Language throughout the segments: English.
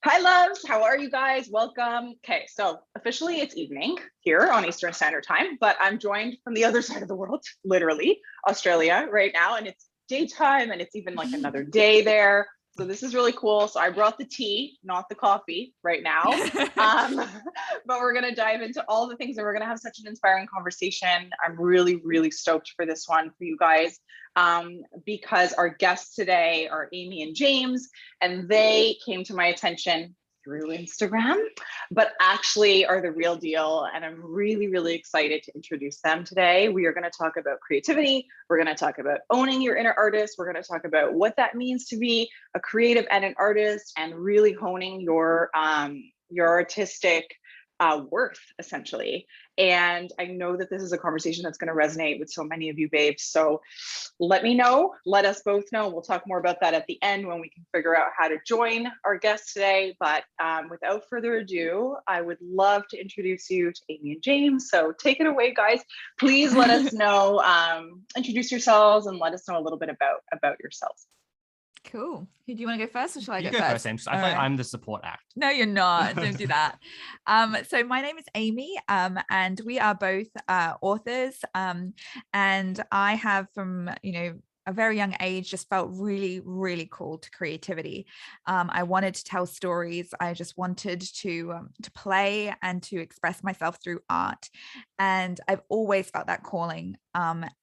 Hi, loves. How are you guys? Welcome. Okay, so officially it's evening here on Eastern Standard Time, but I'm joined from the other side of the world, literally Australia right now, and it's daytime and it's even like another day there. So this is really cool. So I brought the tea, not the coffee right now. But we're going to dive into all the things and we're going to have such an inspiring conversation. I'm really, really stoked for this one for you guys because our guests today are Amy and James, and they came to my attention through Instagram, but actually are the real deal. And I'm really, really excited to introduce them today. We are going to talk about creativity. We're going to talk about owning your inner artist. We're going to talk about what that means to be a creative and an artist, and really honing your artistic worth, essentially. And I know that this is a conversation that's going to resonate with so many of you babes. So let me know, let us both know. We'll talk more about that at the end when we can figure out how to join our guests today. But without further ado, I would love to introduce you to Amy and James. So take it away, guys. Please let us know, introduce yourselves and let us know a little bit about yourselves. Cool. Do you want to go first, or shall I go first? James. I feel like I'm the support act. No, you're not. Don't do that. So my name is Amy, and we are both authors. And I have, from a very young age, just felt really, really called to creativity. I wanted to tell stories. I just wanted to play and to express myself through art. And I've always felt that calling.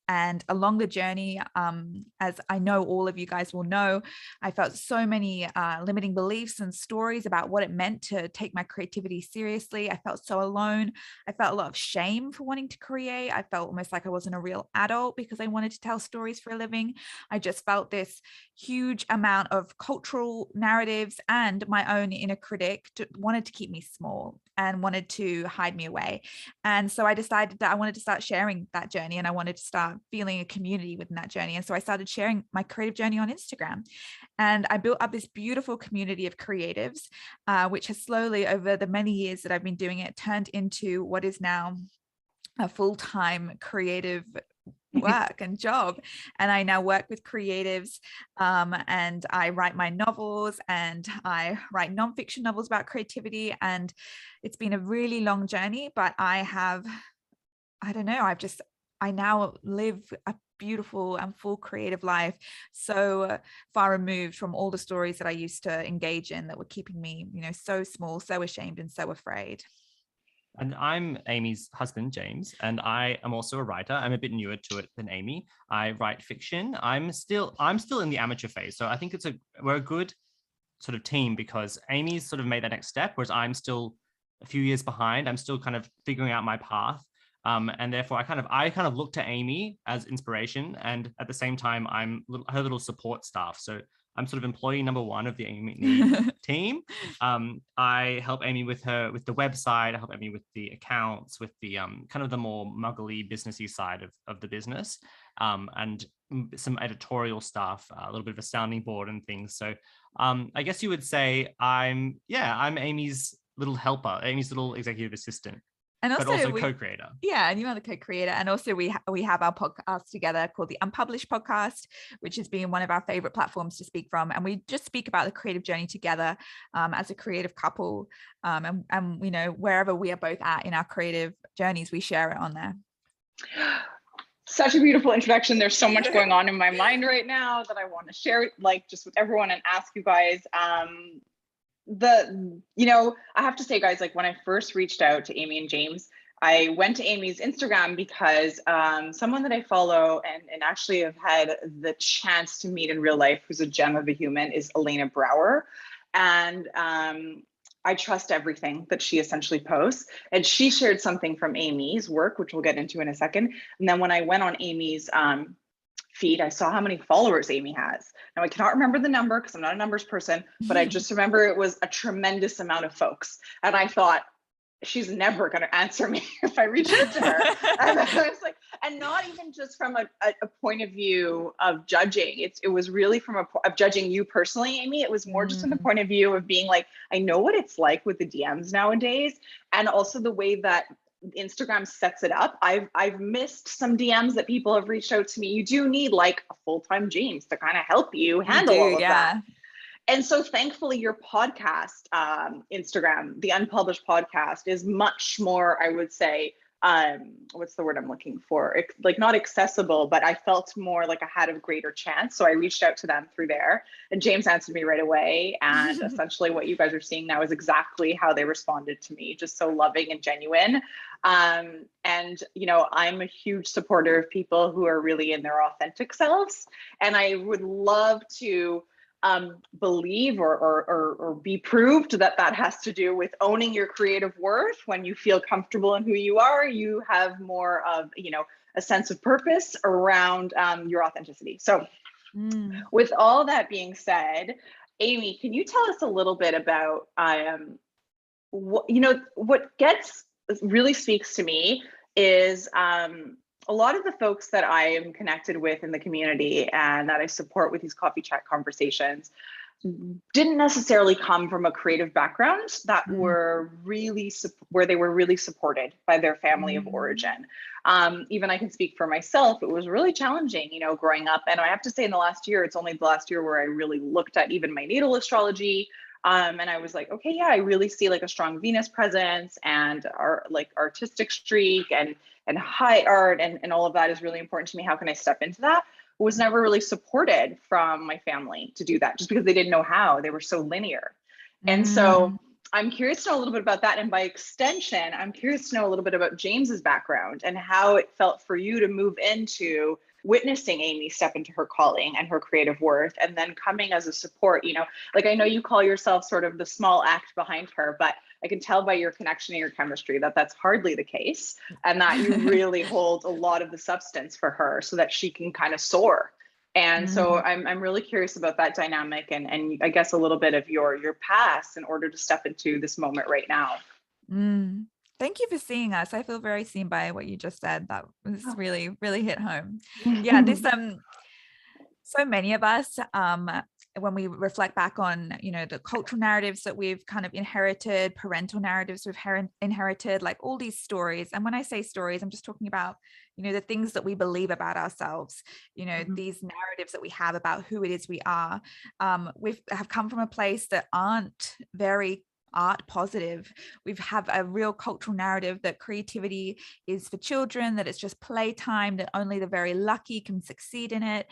And along the journey, as I know all of you guys will know, I felt so many limiting beliefs and stories about what it meant to take my creativity seriously. I felt so alone. I felt a lot of shame for wanting to create. I felt almost like I wasn't a real adult because I wanted to tell stories for a living. I just felt this huge amount of cultural narratives, and my own inner critic wanted to keep me small and wanted to hide me away. And so I decided that I wanted to start sharing that journey, and I wanted to start feeling a community within that journey. And so I started sharing my creative journey on Instagram, and I built up this beautiful community of creatives, which has slowly, over the many years that I've been doing it, turned into what is now a full-time creative work and job. And I now work with creatives, and I write my novels, and I write nonfiction novels about creativity. And it's been a really long journey, but I now live a beautiful and full creative life, so far removed from all the stories that I used to engage in that were keeping me, so small, so ashamed, and so afraid. And I'm Amy's husband, James, and I am also a writer. I'm a bit newer to it than Amy. I write fiction. I'm still in the amateur phase. So I think we're a good sort of team, because Amy's sort of made that next step, whereas I'm still a few years behind. I'm still kind of figuring out my path. And therefore I kind of look to Amy as inspiration. And at the same time, I'm her little support staff. So I'm sort of employee number one of the Amy team. I help Amy with the website. I help Amy with the accounts, with the kind of the more muggly businessy side of the business, and some editorial stuff, a little bit of a sounding board and things. So I guess you would say I'm Amy's little helper, Amy's little executive assistant. And also co-creator. Yeah, and you are the co-creator. And also we have our podcast together called the Unpublished Podcast, which has been one of our favorite platforms to speak from. And we just speak about the creative journey together as a creative couple. And wherever we are both at in our creative journeys, we share it on there. Such a beautiful introduction. There's so much going on in my mind right now that I want to share, just with everyone, and ask you guys. I have to say, guys, when I first reached out to Amy and James, I went to Amy's Instagram because someone that I follow and actually have had the chance to meet in real life, who's a gem of a human, is Elena Brower. And I trust everything that she essentially posts. And she shared something from Amy's work, which we'll get into in a second. And then when I went on Amy's feed, I saw how many followers Amy has. Now I cannot remember the number because I'm not a numbers person, but I just remember it was a tremendous amount of folks. And I thought, she's never going to answer me if I reach out to her. And I was like, and not even just from a point of view of judging. It was really from of judging you personally, Amy. It was more just from the point of view of being like, I know what it's like with the DMs nowadays. And also the way that Instagram sets it up. I've missed some DMs that people have reached out to me. You do need a full-time James to kind of help you handle all of that. And so thankfully your podcast, Instagram, the Unpublished Podcast, is much more, I would say, what's the word I'm looking for? Like not accessible, but I felt more like I had a greater chance. So I reached out to them through there, and James answered me right away. And essentially what you guys are seeing now is exactly how they responded to me, just so loving and genuine. And, you know, I'm a huge supporter of people who are really in their authentic selves. And I would love to believe or be proved that that has to do with owning your creative worth. When you feel comfortable in who you are, you have more of, you know, a sense of purpose around your authenticity. So with all that being said, Amy, can you tell us a little bit about, what, you know, what really speaks to me is a lot of the folks that I am connected with in the community and that I support with these coffee chat conversations didn't necessarily come from a creative background that were really where they were really supported by their family of origin. Even I can speak for myself, it was really challenging, you know, growing up. And I have to say in the last year, it's only the last year where I really looked at even my natal astrology. And I was like, okay, yeah, I really see like a strong Venus presence and like artistic streak and high art and all of that is really important to me. How can I step into that? Was never really supported from my family to do that just because they didn't know how. They were so linear. And so I'm curious to know a little bit about that. And by extension, I'm curious to know a little bit about James's background and how it felt for you to move into witnessing Amy step into her calling and her creative worth, and then coming as a support. You know, like I know you call yourself sort of the small act behind her, but I can tell by your connection and your chemistry that that's hardly the case, and that you really hold a lot of the substance for her so that she can kind of soar. And so I'm really curious about that dynamic and I guess a little bit of your past in order to step into this moment right now. Thank you for seeing us. I feel very seen by what you just said. That was really, really hit home. Yeah, this so many of us, when we reflect back on, you know, the cultural narratives that we've kind of inherited, parental narratives we've inherited, like all these stories. And when I say stories, I'm just talking about, you know, the things that we believe about ourselves, you know, these narratives that we have about who it is we are, have come from a place that aren't very art positive. We have a real cultural narrative that creativity is for children, that it's just playtime, that only the very lucky can succeed in it.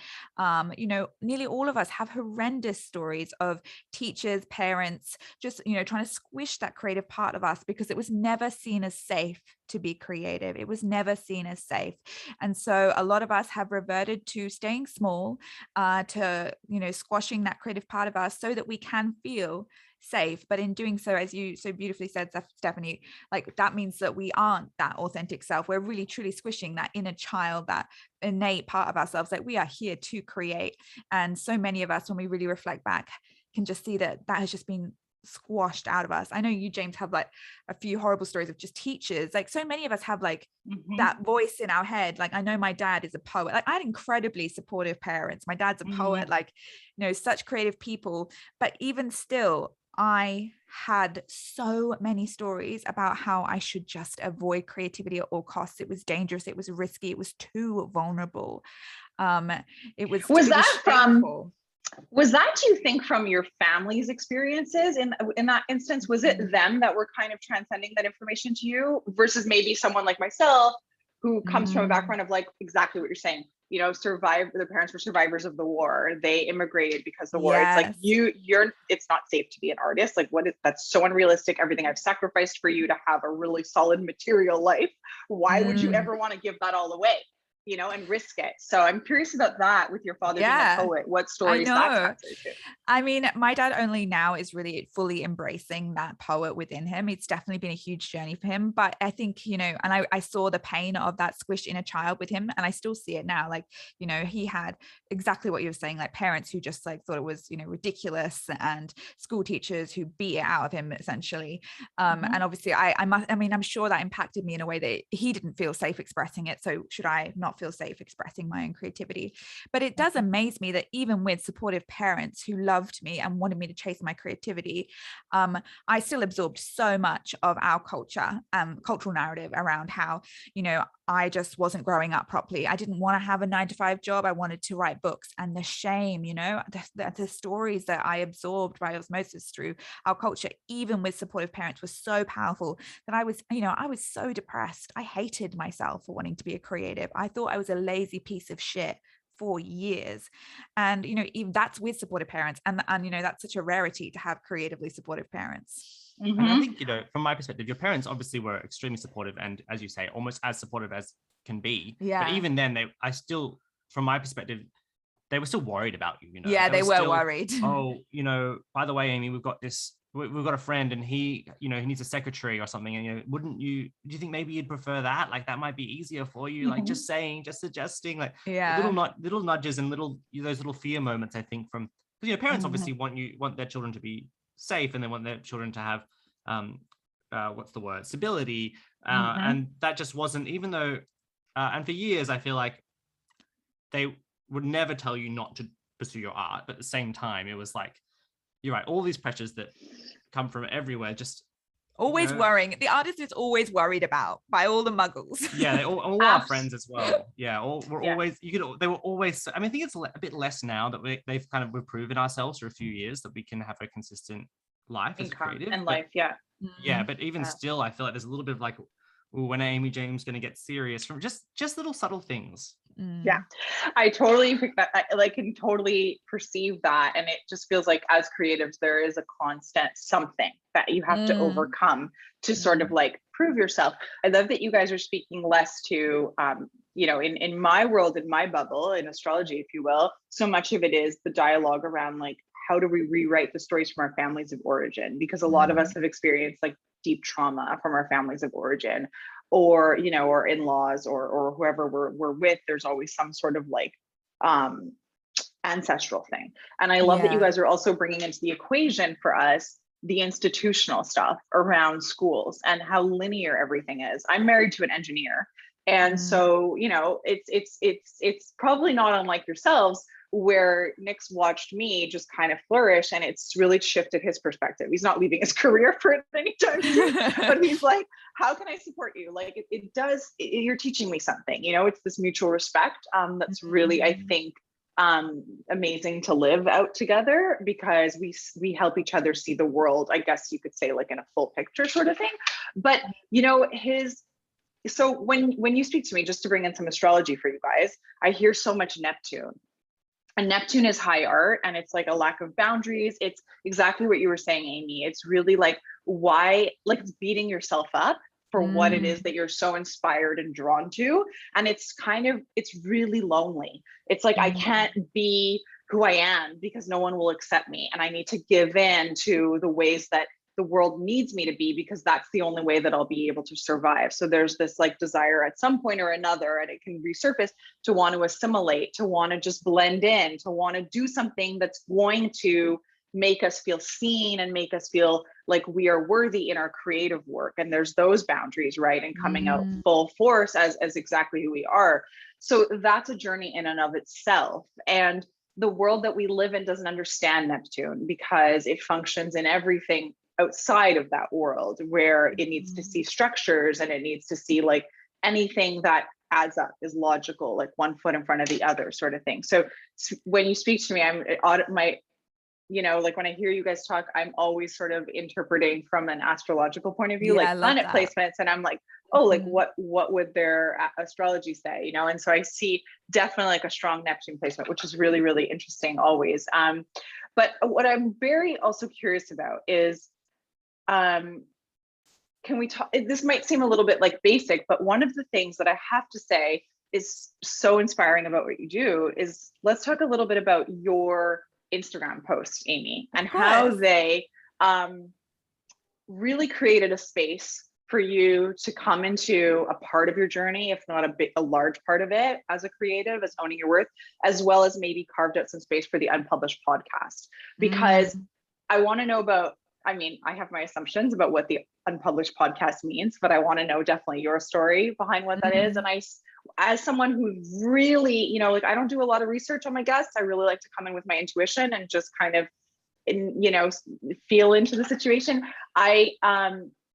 You know, nearly all of us have horrendous stories of teachers, parents, just, you know, trying to squish that creative part of us because it was never seen as safe to be creative. It was never seen as safe. And so a lot of us have reverted to staying small, to, you know, squashing that creative part of us so that we can feel safe. But in doing so, as you so beautifully said, Stephanie, like that means that we aren't that authentic self. We're really truly squishing that inner child, that innate part of ourselves. Like we are here to create. And so many of us, when we really reflect back, can just see that that has just been squashed out of us. I know you, James, have like a few horrible stories of just teachers. Like so many of us have like that voice in our head. Like I know my dad is a poet. Like I had incredibly supportive parents. My dad's a poet, like, you know, such creative people. But even still, I had so many stories about how I should just avoid creativity at all costs. It was dangerous. It was risky. It was too vulnerable. Was that, do you think, from your family's experiences in that instance? Was it them that were kind of transcending that information to you versus maybe someone like myself who comes from a background of like exactly what you're saying? You know, their parents were survivors of the war. They immigrated because of the war. It's like it's not safe to be an artist. Like that's so unrealistic. Everything I've sacrificed for you to have a really solid material life. Why would you ever want to give that all away? You know, and risk it. So I'm curious about that with your father being a poet. What stories that translated to? I mean, my dad only now is really fully embracing that poet within him. It's definitely been a huge journey for him. But I think, you know, and I saw the pain of that squished inner child with him. And I still see it now. Like, you know, he had exactly what you were saying, like parents who just like thought it was, you know, ridiculous, and school teachers who beat it out of him essentially. And obviously I'm sure that impacted me in a way that he didn't feel safe expressing it. So should I not feel safe expressing my own creativity? But it does amaze me that even with supportive parents who loved me and wanted me to chase my creativity, I still absorbed so much of our culture, cultural narrative around how, you know, I just wasn't growing up properly. I didn't want to have a 9-to-5 job. I wanted to write books, and the shame, the stories that I absorbed by osmosis through our culture, even with supportive parents, was so powerful that I was so depressed. I hated myself for wanting to be a creative. I thought I was a lazy piece of shit for years. And, even that's with supportive parents. And that's such a rarity to have creatively supportive parents. And I think, from my perspective, your parents obviously were extremely supportive and, as you say, almost as supportive as can be. Yeah. But even then, from my perspective, they were still worried about you. Yeah, they were worried. Oh, by the way, Amy, we've got a friend, and he needs a secretary or something. And do you think maybe you'd prefer that? Like, that might be easier for you. Like, just suggesting, like, little nudges and those little fear moments. I think because parents obviously want their children to be safe, and they want their children to have stability, and that just wasn't, even though and for years I feel like they would never tell you not to pursue your art, but at the same time it was like, you're right, all these pressures that come from everywhere, just always worrying. The artist is always worried about by all the muggles. Yeah, all our friends as well. Yeah, always. They were always. I mean, I think it's a bit less now that we've proven ourselves for a few years that we can have a consistent life as a creative and life. Yeah. Yeah, but even still, I feel like there's a little bit of like, when are Amy James going to get serious from just little subtle things. Yeah, I totally pick that. I can totally perceive that, and it just feels like as creatives there is a constant something that you have to overcome to sort of like prove yourself. I love that you guys are speaking less to in my world, in my bubble, in astrology, if you will, so much of it is the dialogue around like, how do we rewrite the stories from our families of origin? Because a lot of us have experienced like deep trauma from our families of origin, or or in-laws, or whoever we're with. There's always some sort of like ancestral thing. And I love that you guys are also bringing into the equation for us the institutional stuff around schools and how linear everything is. I'm married to an engineer, and so it's probably not unlike yourselves, where Nick's watched me just kind of flourish, and it's really shifted his perspective. He's not leaving his career for it anytime soon, but he's like, how can I support you? Like you're teaching me something, it's this mutual respect that's really, I think, amazing to live out together, because we help each other see the world, I guess you could say, like in a full picture sort of thing. But so when you speak to me, just to bring in some astrology for you guys, I hear so much Neptune. And Neptune is high art, and it's like a lack of boundaries. It's exactly what you were saying, Amy. It's really like, why, like, it's beating yourself up for what it is that you're so inspired and drawn to. And it's really lonely. It's like, I can't be who I am because no one will accept me. And I need to give in to the ways that the world needs me to be, because that's the only way that I'll be able to survive. So there's this like desire at some point or another, and it can resurface, to want to assimilate, to want to just blend in, to want to do something that's going to make us feel seen and make us feel like we are worthy in our creative work. And there's those boundaries, right? And coming out full force as exactly who we are. So that's a journey in and of itself. And the world that we live in doesn't understand Neptune, because it functions in everything outside of that world, where it needs to see structures, and it needs to see like anything that adds up is logical, like one foot in front of the other sort of thing. So when you speak to me, like when I hear you guys talk, I'm always sort of interpreting from an astrological point of view, like planet placements. And I'm like, oh, like what would their astrology say? And so I see definitely like a strong Neptune placement, which is really, really interesting always. But what I'm very also curious about is, can we talk, this might seem a little bit like basic, but one of the things that I have to say is so inspiring about what you do is, let's talk a little bit about your Instagram posts, Amy, and how they really created a space for you to come into a part of your journey, if not a large part of it, as a creative, as owning your worth, as well as maybe carved out some space for the Unpublished podcast. Because I want to know about, I mean, I have my assumptions about what the Unpublished podcast means, but I want to know definitely your story behind what that is. And as someone who really, like, I don't do a lot of research on my guests. I really like to come in with my intuition and just kind of, feel into the situation. I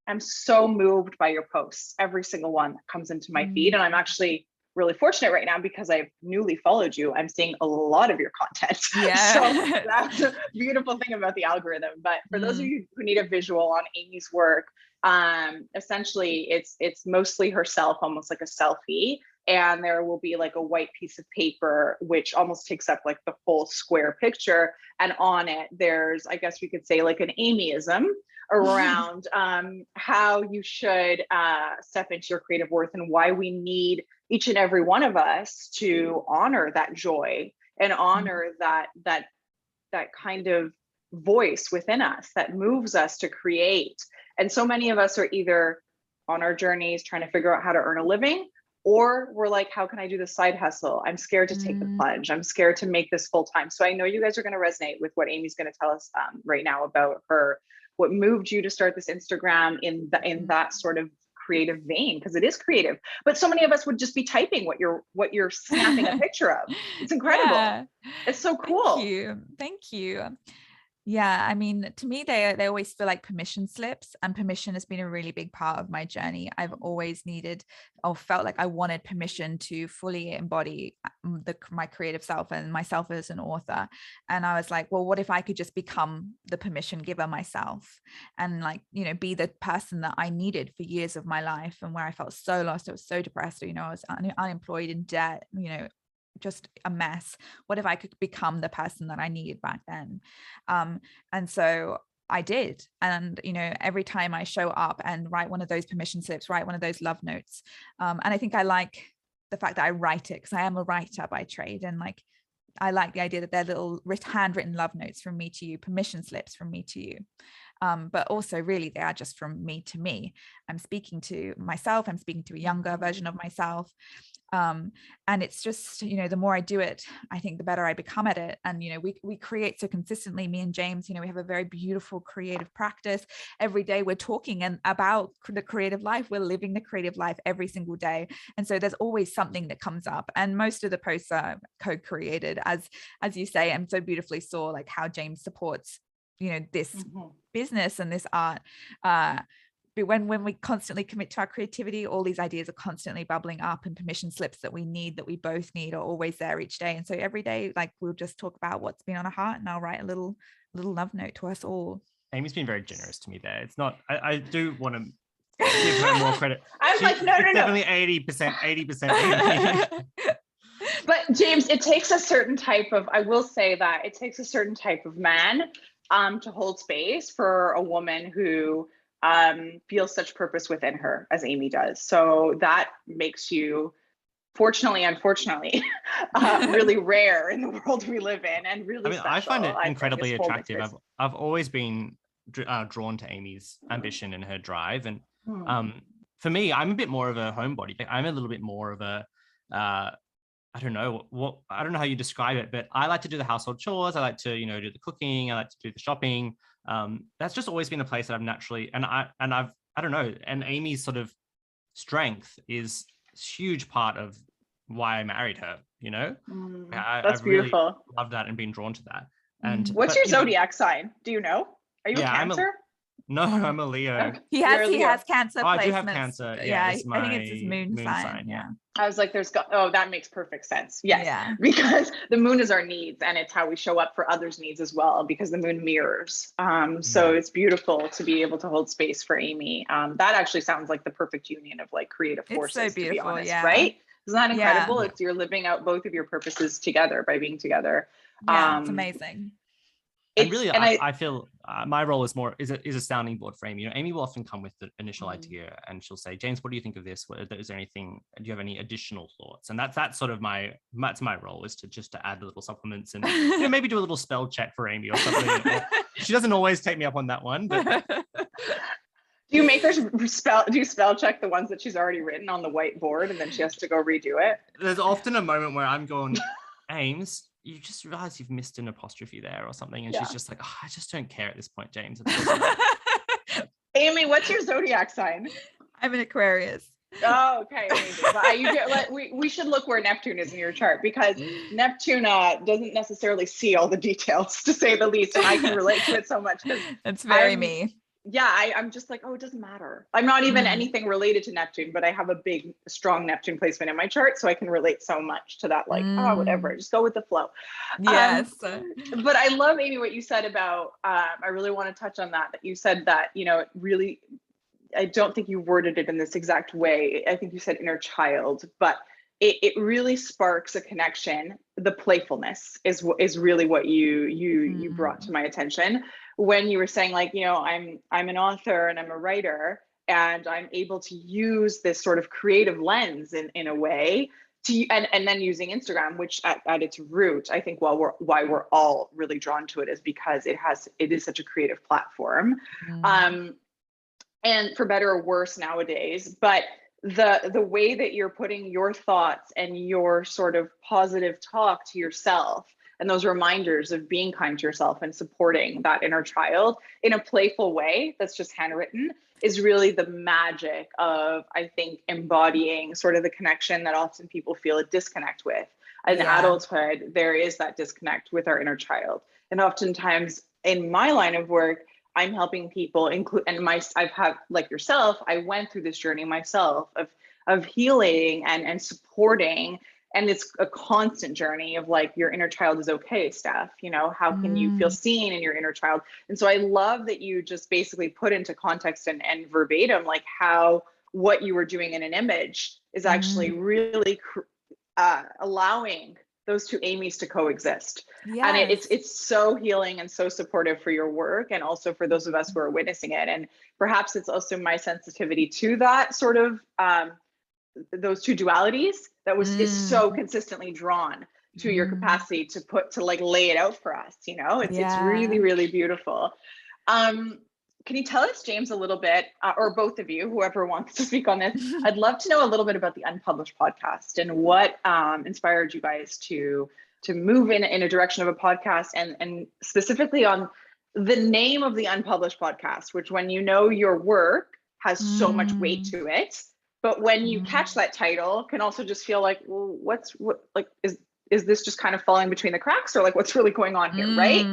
am so moved by your posts, every single one that comes into my feed. And I'm actually really fortunate right now because I've newly followed you. I'm seeing a lot of your content. Yeah. So that's a beautiful thing about the algorithm. But for those of you who need a visual on Amy's work, essentially it's mostly herself, almost like a selfie. And there will be like a white piece of paper, which almost takes up like the whole square picture. And on it, there's, I guess we could say, like an Amyism around how you should step into your creative worth and why we need each and every one of us to honor that joy and honor that kind of voice within us that moves us to create. And so many of us are either on our journeys trying to figure out how to earn a living, or we're like, how can I do the side hustle? I'm scared to take the plunge. I'm scared to make this full time. So I know you guys are going to resonate with what Amy's going to tell us right now about what moved you to start this Instagram in that sort of creative vein, because it is creative. But so many of us would just be typing what you're snapping a picture of. It's incredible. Yeah. It's so cool. Thank you. Yeah, I mean, to me, they always feel like permission slips, and permission has been a really big part of my journey. I've always needed or felt like I wanted permission to fully embody my creative self and myself as an author. And I was like, well, what if I could just become the permission giver myself and like, you know, be the person that I needed for years of my life, and where I felt so lost, I was so depressed, you know, I was unemployed, in debt, you know, just a mess. What if I could become the person that I needed back then? And so I did. And, you know, every time I show up and write one of those permission slips, write one of those love notes. And I think I like the fact that I write it because I am a writer by trade. And like, I like the idea that they're little handwritten love notes from me to you, permission slips from me to you. But also really they are just from me to me. I'm speaking to myself. I'm speaking to a younger version of myself. And it's just, you know, the more I do it, I think the better I become at it. And, you know, we create so consistently, me and James, you know, we have a very beautiful creative practice. Every day we're talking about the creative life. We're living the creative life every single day. And so there's always something that comes up. And most of the posts are co-created, as you say, and so beautifully saw like how James supports, you know, this business and this art. But when we constantly commit to our creativity, all these ideas are constantly bubbling up, and permission slips that we both need are always there each day. And so every day, like, we'll just talk about what's been on our heart, and I'll write a little love note to us all. Amy's been very generous to me there. It's not, I do want to give her more credit. Definitely 80%. Amy. But James, it takes a certain type of, I will say that it takes a certain type of man to hold space for a woman who feels such purpose within her as Amy does. So that makes you, fortunately, unfortunately, really rare in the world we live in, and really special. I find it incredibly attractive. I've always been drawn to Amy's ambition and her drive. And for me, I'm a bit more of a homebody. I'm a little bit more of a I don't know how you describe it, but I like to do the household chores. I like to, you know, do the cooking. I like to do the shopping. That's just always been a place that I've naturally, and Amy's sort of strength is a huge part of why I married her, you know? That's beautiful. Really love that and been drawn to that. And what's your zodiac sign? Do you know? Are you a Cancer? No, I'm a Leo. He has Cancer. I do have Cancer. Yeah, I think it's his moon sign. Yeah. I was like, that makes perfect sense. Yes. Yeah. Because the moon is our needs, and it's how we show up for others' needs as well, because the moon mirrors. So it's beautiful to be able to hold space for Amy. That actually sounds like the perfect union of like creative forces, it's so beautiful, to be honest, yeah. right? Isn't that incredible? It's you're living out both of your purposes together by being together. Yeah, it's amazing. And really, I feel my role is a sounding board for Amy. You know, Amy will often come with the initial idea, and she'll say, "James, what do you think of this? Is there anything? Do you have any additional thoughts?" And that's sort of my role, is to add little supplements and, you know, maybe do a little spell check for Amy or something. She doesn't always take me up on that one, but. Do you make her spell check the ones that she's already written on the whiteboard, and then she has to go redo it? There's often a moment where I'm going, Ames, you just realize you've missed an apostrophe there or something. And she's just like, oh, I just don't care at this point, James. Amy, what's your zodiac sign? I'm an Aquarius. Oh, okay. We should look where Neptune is in your chart, because Neptune doesn't necessarily see all the details, to say the least. And I can relate to it so much. It's very me. I'm just like, oh, it doesn't matter. I'm not even anything related to Neptune, but I have a big, strong Neptune placement in my chart. So I can relate so much to that, like, oh, whatever, just go with the flow. Yes. But I love, Amy, what you said about, I really want to touch on that you said that, it really, I don't think you worded it in this exact way. I think you said inner child, but it really sparks a connection. The playfulness is really what you brought to my attention when you were saying, like, I'm an author and I'm a writer, and I'm able to use this sort of creative lens in a way to, and then using Instagram, which at its root, I think why we're all really drawn to it is because it is such a creative platform. And for better or worse nowadays, but the way that you're putting your thoughts and your sort of positive talk to yourself and those reminders of being kind to yourself and supporting that inner child in a playful way that's just handwritten is really the magic of, I think, embodying sort of the connection that often people feel a disconnect with. In adulthood, there is that disconnect with our inner child. And oftentimes in my line of work, I'm helping people include, and I've had, like yourself, I went through this journey myself of healing and supporting. And it's a constant journey of, like, your inner child is okay, Steph. How can you feel seen in your inner child? And so I love that you just basically put into context and verbatim, like, how what you were doing in an image is actually really allowing those two Amy's to coexist. Yes. And it's so healing and so supportive for your work, and also for those of us who are witnessing it. And perhaps it's also my sensitivity to that sort of those two dualities that is so consistently drawn to your capacity to like lay it out for us. It's really, really beautiful. Can you tell us, James, a little bit, or both of you, whoever wants to speak on this, I'd love to know a little bit about the Unpublished podcast and what inspired you guys to move in a direction of a podcast, and specifically on the name of the Unpublished Podcast, which, when your work has so much weight to it, but when you catch that title, can also just feel like, well, is this just kind of falling between the cracks, or like what's really going on here, right?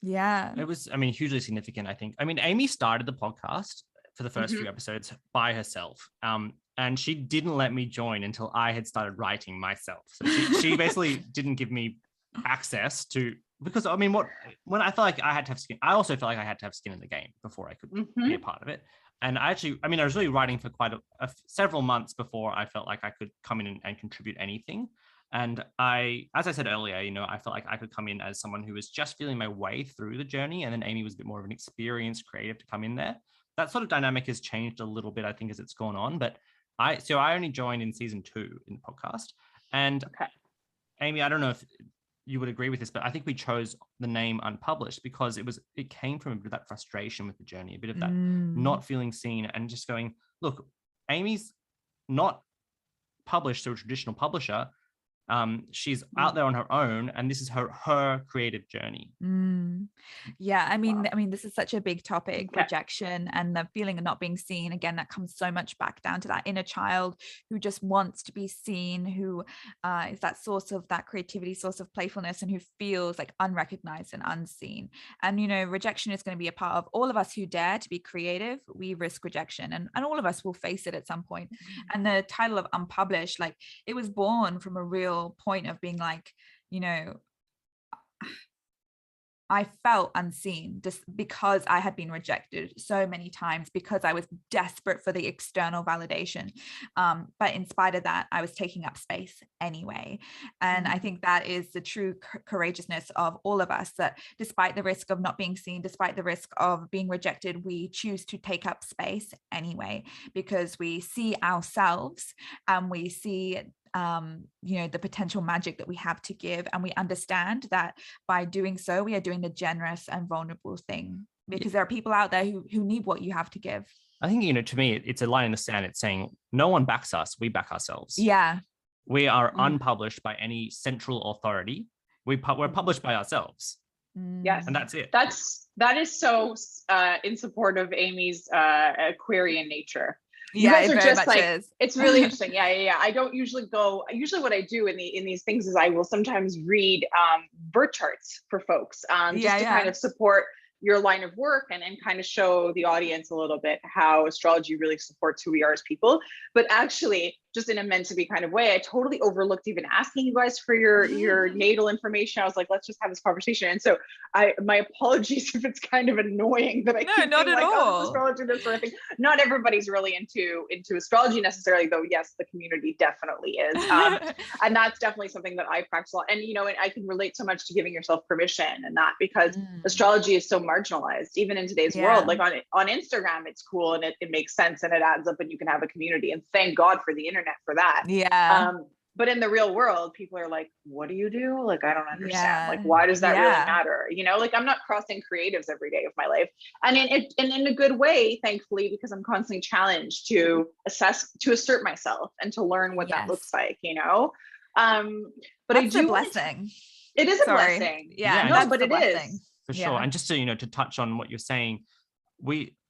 Yeah. It was, hugely significant, I think. Amy started the podcast for the first few episodes by herself. And she didn't let me join until I had started writing myself. So she basically didn't give me access to, because when I felt like I had to have skin, I also felt like I had to have skin in the game before I could be a part of it. And I was really writing for quite several months before I felt like I could come in and contribute anything. And as I said earlier, I felt like I could come in as someone who was just feeling my way through the journey. And then Amy was a bit more of an experienced creative to come in there. That sort of dynamic has changed a little bit, I think, as it's gone on. But I only joined in season 2 in the podcast. And Amy, I don't know if you would agree with this, but I think we chose the name Unpublished because it came from a bit of that frustration with the journey, a bit of that not feeling seen, and just going, look, Amy's not published through a traditional publisher. She's out there on her own, and this is her creative journey. Yeah, this is such a big topic, rejection and the feeling of not being seen. Again, that comes so much back down to that inner child who just wants to be seen, who is that source of that creativity, source of playfulness, and who feels like unrecognized and unseen. And rejection is going to be a part of all of us who dare to be creative. We risk rejection, and all of us will face it at some point. And the title of Unpublished, like, it was born from a real point of being like, I felt unseen just because I had been rejected so many times, because I was desperate for the external validation. But in spite of that, I was taking up space anyway. And I think that is the true courageousness of all of us, that despite the risk of not being seen, despite the risk of being rejected, we choose to take up space anyway, because we see ourselves and we see the potential magic that we have to give, and we understand that by doing so, we are doing the generous and vulnerable thing, because there are people out there who need what you have to give. I think, to me, it's a line in the sand. It's saying no one backs us, we back ourselves. Yeah, we are unpublished by any central authority. We're published by ourselves. Yes, and that's it. That is so in support of Amy's Aquarian nature. You Yeah, guys it are very just much like, is. It's really interesting. Yeah. I don't usually go. Usually, what I do in these things is I will sometimes read birth charts for folks, just to kind of support your line of work and kind of show the audience a little bit how astrology really supports who we are as people. But actually, just in a meant to be kind of way, I totally overlooked even asking you guys for your natal information. I was like, let's just have this conversation. And so my apologies if it's kind of annoying that I keep not being at like, all. oh, astrology, this sort of thing. Not everybody's really into astrology necessarily, though. Yes, the community definitely is. And that's definitely something that I practice a lot. And, and I can relate so much to giving yourself permission and that, because astrology is so marginalized, even in today's world. Like on Instagram, it's cool and it makes sense and it adds up and you can have a community, and thank God for the internet for that. But in the real world, people are like, what do you do? Like, I don't understand. Like, why does that really matter? Like, I'm not crossing creatives every day of my life. And in a good way, thankfully, because I'm constantly challenged to assert myself and to learn what that looks like, but that's I do a blessing. It is a blessing. No, but it is. For sure. And just to touch on what you're saying,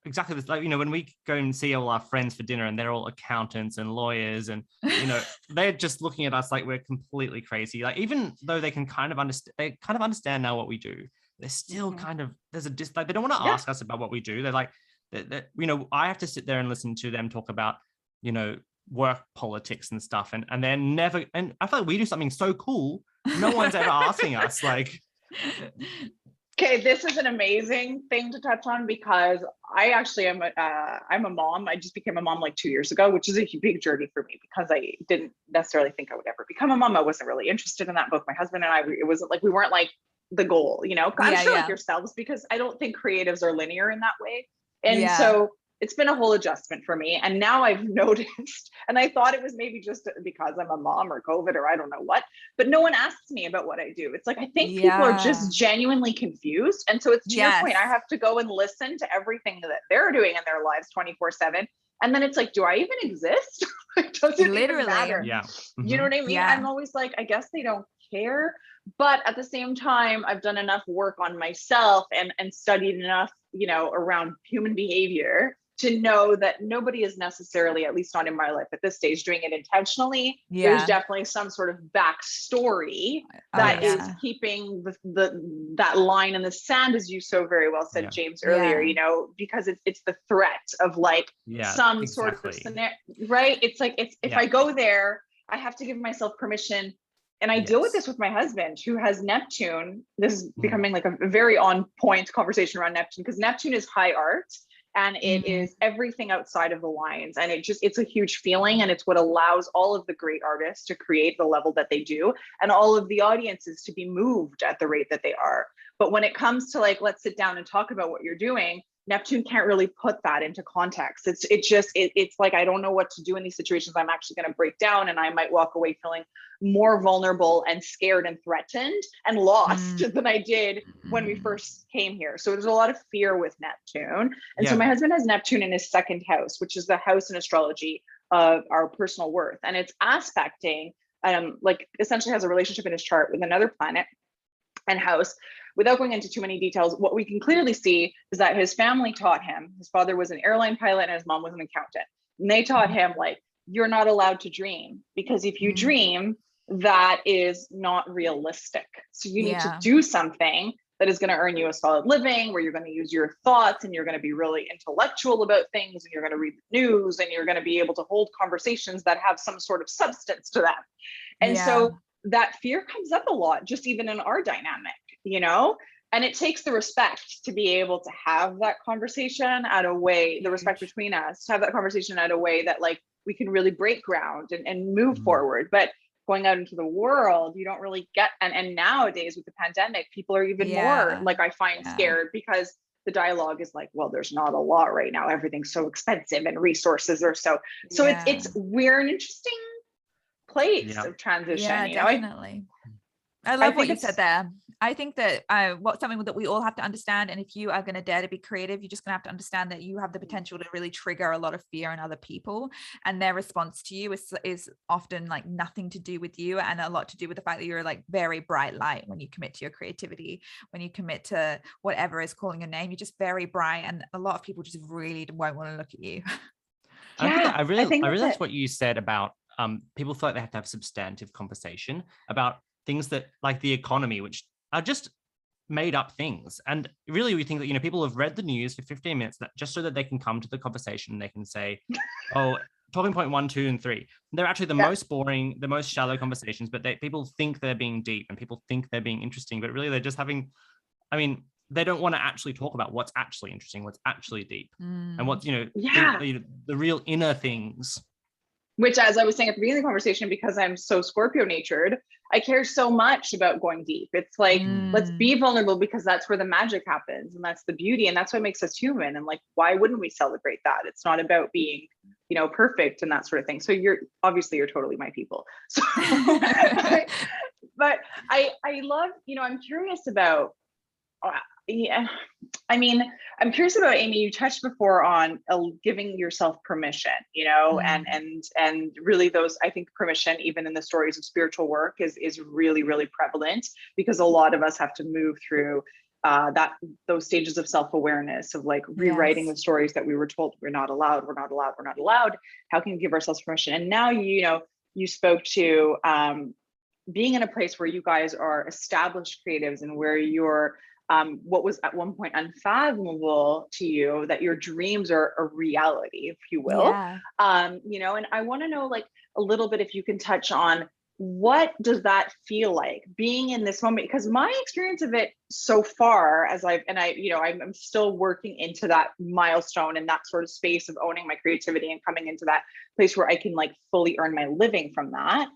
exactly this, like, when we go and see all our friends for dinner and they're all accountants and lawyers and they're just looking at us like we're completely crazy. Like, even though they can kind of understand now what we do, they're still kind of, there's a like, they don't want to ask us about what we do. They're like, I have to sit there and listen to them talk about work politics and stuff, and they're never, and I feel like we do something so cool, no one's ever asking us, like. Okay, this is an amazing thing to touch on, because I actually am I'm a mom. I just became a mom like 2 years ago, which is a big journey for me, because I didn't necessarily think I would ever become a mom. I wasn't really interested in that. Both my husband and I, it wasn't like, we weren't like the goal, I'm sure like yourselves, because I don't think creatives are linear in that way. And so it's been a whole adjustment for me. And now I've noticed, and I thought it was maybe just because I'm a mom or COVID or I don't know what, but no one asks me about what I do. It's like, I think people are just genuinely confused. And so it's to your point, I have to go and listen to everything that they're doing in their lives 24/7. And then it's like, do I even exist? Does it even matter? Yeah. Mm-hmm. You know what I mean? I'm always like, I guess they don't care. But at the same time, I've done enough work on myself and studied enough, around human behavior to know that nobody is necessarily, at least not in my life at this stage, doing it intentionally. There's definitely some sort of backstory that is keeping that line in the sand, as you so very well said, James, earlier, because it's the threat of like some sort of scenario, right? It's like, if I go there, I have to give myself permission. And I deal with this with my husband, who has Neptune. This is becoming like a very on point conversation around Neptune, because Neptune is high art. And it is everything outside of the lines. And it's a huge feeling. And it's what allows all of the great artists to create the level that they do, and all of the audiences to be moved at the rate that they are. But when it comes to like, let's sit down and talk about what you're doing, Neptune can't really put that into context. It's like, I don't know what to do in these situations. I'm actually going to break down, and I might walk away feeling more vulnerable and scared and threatened and lost than I did when we first came here. So there's a lot of fear with Neptune. And so my husband has Neptune in his second house, which is the house in astrology of our personal worth. And it's aspecting, like essentially has a relationship in his chart with another planet and house. Without going into too many details, what we can clearly see is that his family taught him, his father was an airline pilot and his mom was an accountant. And they taught him, like, you're not allowed to dream, because if you dream, that is not realistic. So you need to do something that is going to earn you a solid living, where you're going to use your thoughts and you're going to be really intellectual about things, and you're going to read the news, and you're going to be able to hold conversations that have some sort of substance to them. And so that fear comes up a lot, just even in our dynamic, and it takes the respect to be able to have that conversation at a way, the respect between us, to have that conversation at a way that like we can really break ground and move forward. But going out into the world, you don't really get, and nowadays with the pandemic, people are even more like, I find scared, because the dialogue is like, well, there's not a lot right now. Everything's so expensive and resources are so we're an interesting place of transition. Definitely. I love what you said there. I think that something that we all have to understand, and if you are going to dare to be creative, you're just going to have to understand that you have the potential to really trigger a lot of fear in other people, and their response to you is often like nothing to do with you, and a lot to do with the fact that you're like very bright light when you commit to your creativity, when you commit to whatever is calling your name. You're just very bright, and a lot of people just really won't want to look at you. I realized what you said about people feel like they have to have substantive conversation about things that, like the economy, which are just made up things. And really, we think that, people have read the news for 15 minutes just so that they can come to the conversation and they can say, oh, talking point 1, 2, and 3. They're actually the most boring, the most shallow conversations, but people think they're being deep and people think they're being interesting, but really they're just having, they don't want to actually talk about what's actually interesting, what's actually deep, and what's, the real inner things. Which, as I was saying at the beginning of the conversation, because I'm so Scorpio natured, I care so much about going deep. It's like, let's be vulnerable, because that's where the magic happens, and that's the beauty, and that's what makes us human. And like, why wouldn't we celebrate that? It's not about being, perfect and that sort of thing. So you're totally my people. So, but I love, I'm curious about, I'm curious about, Amy, you touched before on giving yourself permission, and really those, I think permission, even in the stories of spiritual work, is really, really prevalent, because a lot of us have to move through those stages of self-awareness, of like rewriting the stories that we were told we're not allowed. How can we give ourselves permission? And now, you spoke to being in a place where you guys are established creatives, and where you're what was at one point unfathomable to you, that your dreams are a reality, if you will. And I want to know, like, a little bit, if you can touch on, what does that feel like being in this moment? Because my experience of it so far, I'm still working into that milestone and that sort of space of owning my creativity and coming into that place where I can like fully earn my living from that.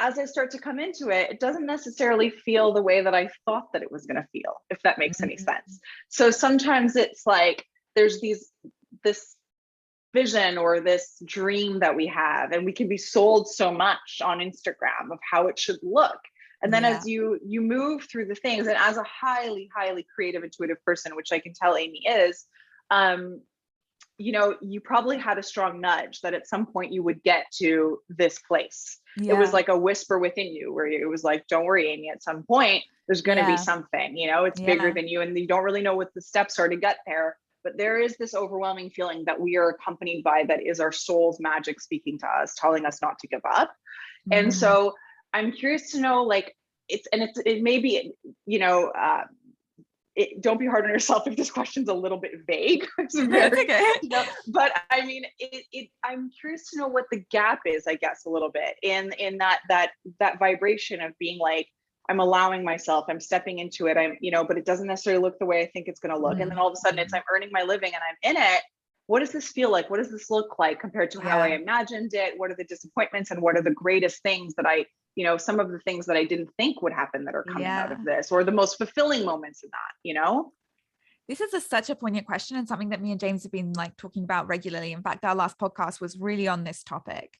As I start to come into it, it doesn't necessarily feel the way that I thought that it was going to feel, if that makes any sense. So sometimes it's like there's this vision or this dream that we have, and we can be sold so much on Instagram of how it should look. And then as you move through the things, and as a highly, highly creative, intuitive person, which I can tell Amy is, you probably had a strong nudge that at some point you would get to this place. It was like a whisper within you where it was like, don't worry, Amy, at some point there's going to be something, it's bigger than you, and you don't really know what the steps are to get there. But there is this overwhelming feeling that we are accompanied by, that is our soul's magic speaking to us, telling us not to give up. And so I'm curious to know, like, it may be, don't be hard on yourself if this question's a little bit vague. It's very, okay. But I mean, I'm curious to know what the gap is, I guess, a little bit in that vibration of being like, I'm allowing myself, I'm stepping into it, but it doesn't necessarily look the way I think it's going to look. And then all of a sudden I'm earning my living and I'm in it. What does this feel like? What does this look like compared to how I imagined it? What are the disappointments, and what are the greatest things that some of the things that I didn't think would happen that are coming out of this, or the most fulfilling moments in that, This is such a poignant question, and something that me and James have been like talking about regularly. In fact, our last podcast was really on this topic,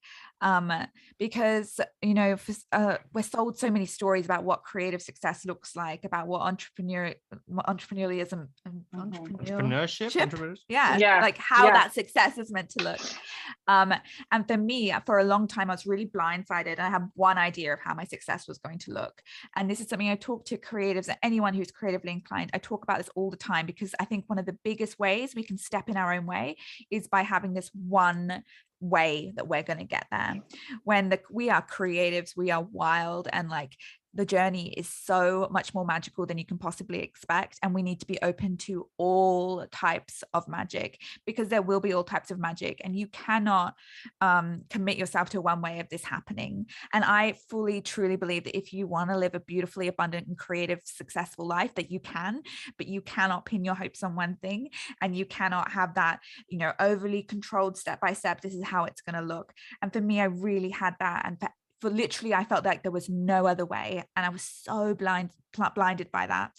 because we're sold so many stories about what creative success looks like, about what entrepreneurialism, entrepreneurship, like how that success is meant to look. And for me, for a long time, I was really blindsided, and I had one idea of how my success was going to look. And this is something I talk to creatives and anyone who's creatively inclined. I talk about this all the time, because I think one of the biggest ways we can step in our own way is by having this one way that we're going to get there. When we are creatives, we are wild, and like the journey is so much more magical than you can possibly expect. And we need to be open to all types of magic, because there will be all types of magic, and you cannot commit yourself to one way of this happening. And I fully, truly believe that if you want to live a beautifully abundant and creative, successful life, that you can, but you cannot pin your hopes on one thing, and you cannot have that, overly controlled step by step, this is how it's going to look. And for me, I really had that. And for literally, I felt like there was no other way. And I was so blinded by that.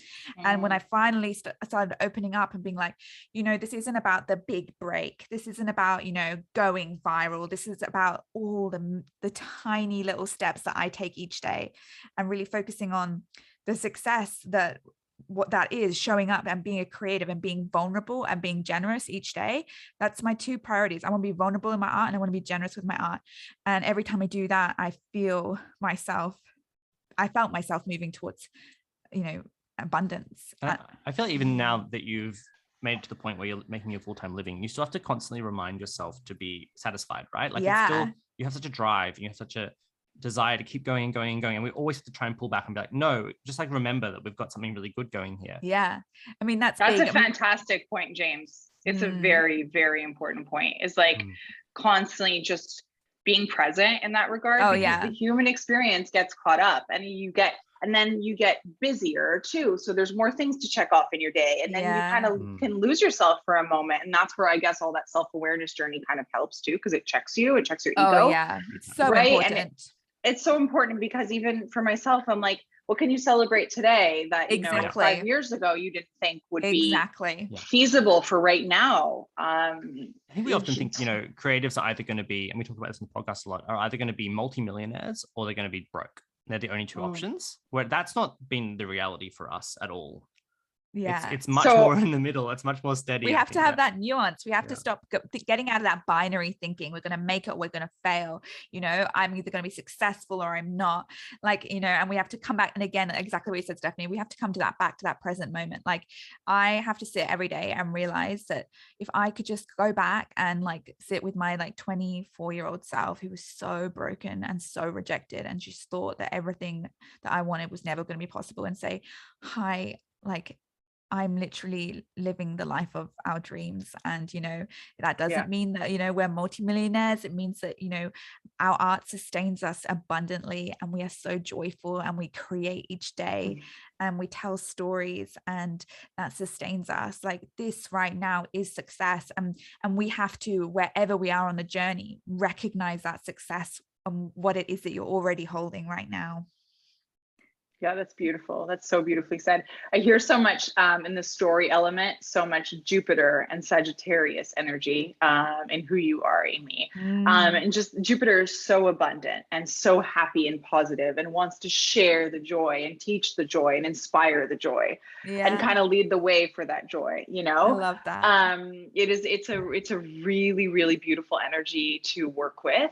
And when I finally started opening up and being like, this isn't about the big break. This isn't about, going viral. This is about all the tiny little steps that I take each day, and really focusing on the success what that is, showing up and being a creative and being vulnerable and being generous each day. That's my two priorities. I want to be vulnerable in my art, and I want to be generous with my art. And every time I do that, I felt myself moving towards, abundance. I feel like even now that you've made it to the point where you're making your full-time living, you still have to constantly remind yourself to be satisfied, right? Like it's still, you have such a drive, you have such a desire to keep going and going and going. And we always have to try and pull back and be like, no, just like remember that we've got something really good going here. Yeah. I mean, that's a big. fantastic point, James. It's a very, very important point. Is like constantly just being present in that regard, because the human experience gets caught up, and then you get busier too. So there's more things to check off in your day. And then you kind of can lose yourself for a moment. And that's where I guess all that self-awareness journey kind of helps too, because it checks your ego. Oh yeah. It's so important. And it's so important, because even for myself, I'm like, what can you celebrate today that, you know, 5 years ago you didn't think would be feasible for right now? I think we often think, you know, creatives are either going to be, and we talk about this in the podcast a lot, are either going to be multimillionaires or they're going to be broke. They're the only two options, where that's not been the reality for us at all. Yeah, it's much more in the middle. It's much more steady. We have to have that nuance. We have to stop getting out of that binary thinking. We're going to make it, we're going to fail. You know, I'm either going to be successful or I'm not. Like, you know, and we have to come back. And again, exactly what you said, Stephanie, we have to come to that, back to that present moment. Like, I have to sit every day and realize that if I could just go back and like sit with my like 24-year-old self, who was so broken and so rejected, and just thought that everything that I wanted was never going to be possible, and say, hi, like, I'm literally living the life of our dreams. And, you know, that doesn't mean that, you know, we're multimillionaires. It means that, you know, our art sustains us abundantly, and we are so joyful, and we create each day, and we tell stories, and that sustains us. Like, this right now is success. And we have to, wherever we are on the journey, recognize that success and what it is that you're already holding right now. Yeah, that's beautiful. That's so beautifully said. I hear so much in the story element, so much Jupiter and Sagittarius energy in who you are, Amy. And just Jupiter is so abundant and so happy and positive, and wants to share the joy and teach the joy and inspire the joy, and kind of lead the way for that joy. You know, I love that. It's a really, really beautiful energy to work with.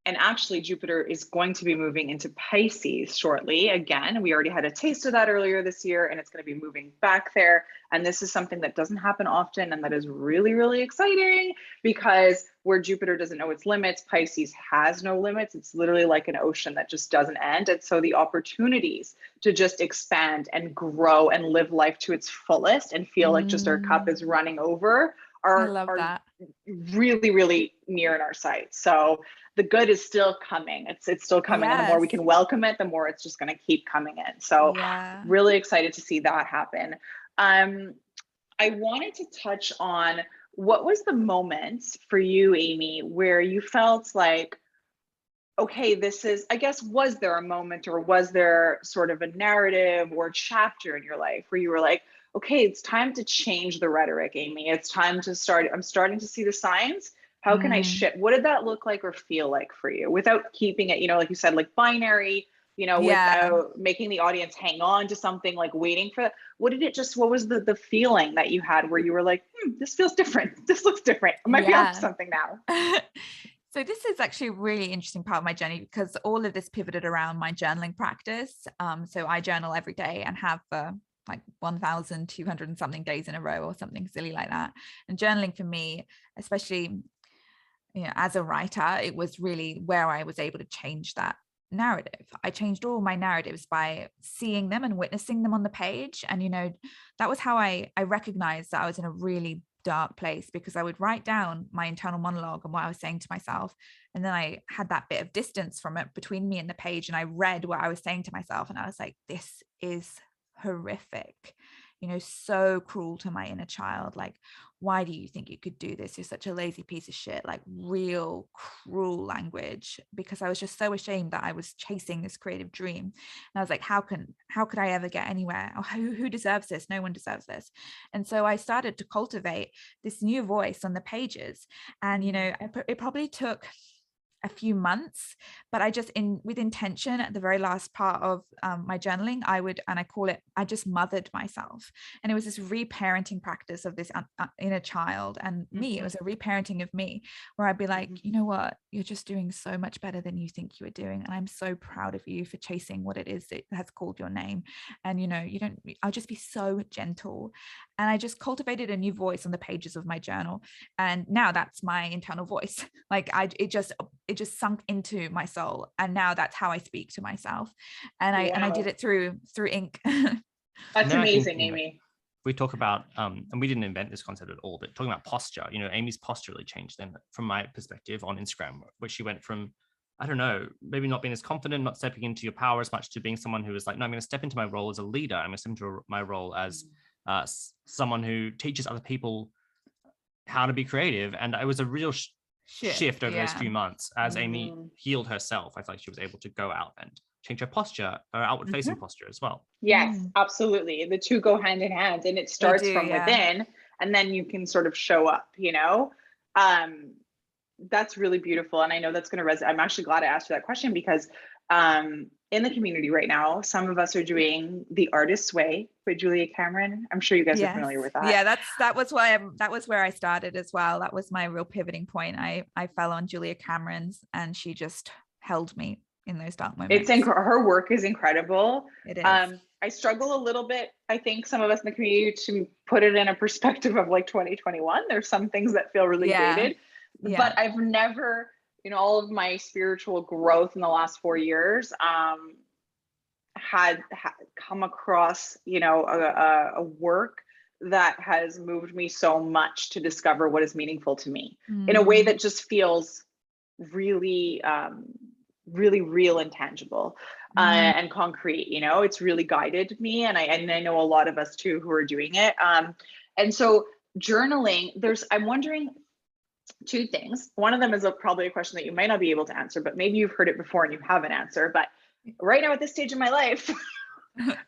And actually, Jupiter is going to be moving into Pisces shortly. Again, we already had a taste of that earlier this year, and it's going to be moving back there. And this is something that doesn't happen often, and that is really, really exciting, because where Jupiter doesn't know its limits, Pisces has no limits. It's literally like an ocean that just doesn't end. And so the opportunities to just expand and grow and live life to its fullest and feel like just our cup is running over are really, really near in our sight. So the good is still coming. It's still coming. And the more we can welcome it, the more it's just going to keep coming in. So really excited to see that happen. I wanted to touch on, what was the moment for you, Amy, where you felt like, okay, this is, I guess, was there a moment, or was there sort of a narrative or chapter in your life where you were like, okay, it's time to change the rhetoric, Amy. It's time to start. I'm starting to see the signs. How can I shift? What did that look like or feel like for you, without keeping it, you know, like you said, like binary, you know, without making the audience hang on to something, like waiting for that? What was the feeling that you had where you were like, this feels different. This looks different. I might be up to something now. So this is actually a really interesting part of my journey, because all of this pivoted around my journaling practice. So I journal every day, and have for like 1,200 and something days in a row, or something silly like that. And journaling for me, especially, you know, as a writer, it was really where I was able to change that narrative. I changed all my narratives by seeing them and witnessing them on the page. And, you know, that was how I recognized that I was in a really dark place, because I would write down my internal monologue and what I was saying to myself, and then I had that bit of distance from it between me and the page, and I read what I was saying to myself, and I was like, this is horrific, you know, so cruel to my inner child. Like, why do you think you could do this? You're such a lazy piece of shit. Like, real cruel language, because I was just so ashamed that I was chasing this creative dream. And I was like, how could I ever get anywhere? Or who deserves this? No one deserves this. And so I started to cultivate this new voice on the pages. And, you know, it probably took a few months, but I just, with intention, at the very last part of my journaling, I just mothered myself. And it was this reparenting practice of this inner child and me. It was a reparenting of me, where I'd be like, you know what, you're just doing so much better than you think you were doing, and I'm so proud of you for chasing what it is that has called your name. And, you know, I'll just be so gentle. And I just cultivated a new voice on the pages of my journal. And now that's my internal voice. Like it just sunk into my soul. And now that's how I speak to myself. And I did it through ink. That's Now amazing, Amy. We talk about, and we didn't invent this concept at all, but talking about posture, Amy's posture really changed then from my perspective on Instagram, where she went from, I don't know, maybe not being as confident, not stepping into your power as much, to being someone who was like, no, I'm going to step into my role as a leader. I'm going to step into my role as someone who teaches other people how to be creative. And it was a real shift over those few months as Amy healed herself. I feel like she was able to go out and change her posture, her outward facing posture as well. Yes, absolutely. The two go hand in hand, and it starts from within, and then you can sort of show up, that's really beautiful. And I know that's going to resonate. I'm actually glad I asked you that question, because in the community right now, some of us are doing The Artist's Way by Julia Cameron. I'm sure you guys are familiar with that. Yeah, that was where I started as well. That was my real pivoting point. I fell on Julia Cameron's, and she just held me in those dark moments. Her work is incredible. It is. I struggle a little bit, I think, some of us in the community, to put it in a perspective of like 2021. There's some things that feel really dated, but I've never, all of my spiritual growth in the last 4 years, had come across, a work that has moved me so much to discover what is meaningful to me in a way that just feels really, really real and tangible and concrete. It's really guided me, and I know a lot of us too who are doing it. And so journaling, I'm wondering two things. One of them is probably a question that you might not be able to answer, but maybe you've heard it before and you have an answer. But right now at this stage of my life,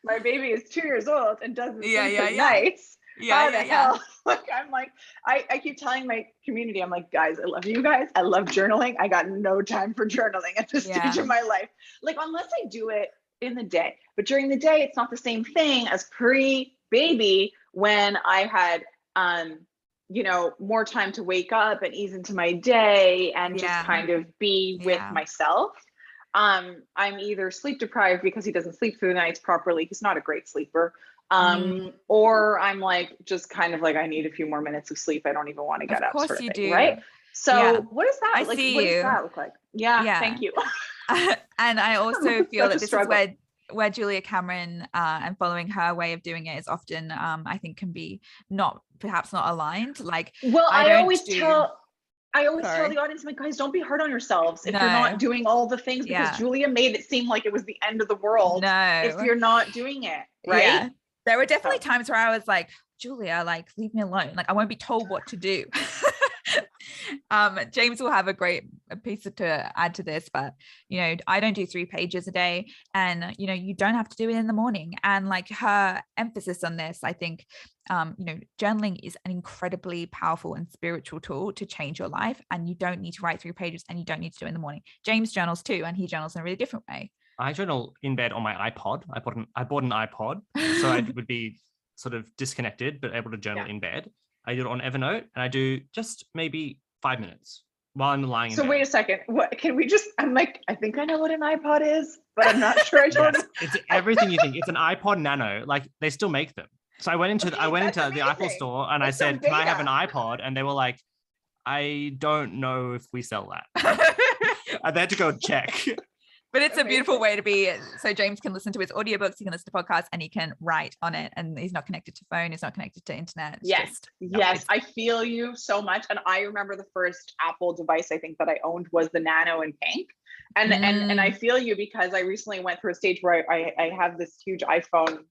my baby is 2 years old and doesn't sleep at nights. How the hell? Like, I'm like, I keep telling my community, I'm like, guys, I love you guys. I love journaling. I got no time for journaling at this stage of my life. Like, unless I do it in the day, but during the day, it's not the same thing as pre-baby, when I had, more time to wake up and ease into my day and just kind of be with myself. I'm either sleep deprived because he doesn't sleep through the nights properly. He's not a great sleeper. Or I'm like, just kind of like, I need a few more minutes of sleep. I don't even want to get up. Of course you do. Right. So what is that? What does that look like? Yeah. Thank you. And I also feel that this is where Julia Cameron and following her way of doing it is often, I think, can be perhaps not aligned. Like, well, I always tell the audience, like, guys, don't be hard on yourselves if you're not doing all the things, because Julia made it seem like it was the end of the world if you're not doing it. Right. Yeah. There were definitely times where I was like, Julia, like, leave me alone. Like, I won't be told what to do. James will have a great piece to add to this, but I don't do 3 pages a day, and you don't have to do it in the morning. And like, her emphasis on this, I think, journaling is an incredibly powerful and spiritual tool to change your life, and you don't need to write 3 pages, and you don't need to do it in the morning. James journals too, and he journals in a really different way. I journal in bed on my iPod. I bought an iPod, so I would be sort of disconnected, but able to journal in bed. I do it on Evernote, and I do just maybe 5 minutes while I'm lying in bed. So wait a second. What can we just? I'm like, I think I know what an iPod is, but I'm not sure. It's everything you think. It's an iPod Nano. Like, they still make them. So I went into the Apple store and I said, "Can I have an iPod?" And they were like, "I don't know if we sell that." I had to go check. But it's a beautiful way to be. So James can listen to his audiobooks, he can listen to podcasts, and he can write on it. And he's not connected to phone, he's not connected to internet. Yes. I feel you so much. And I remember the first Apple device I think that I owned was the Nano in pink. And I feel you, because I recently went through a stage where I have this huge iPhone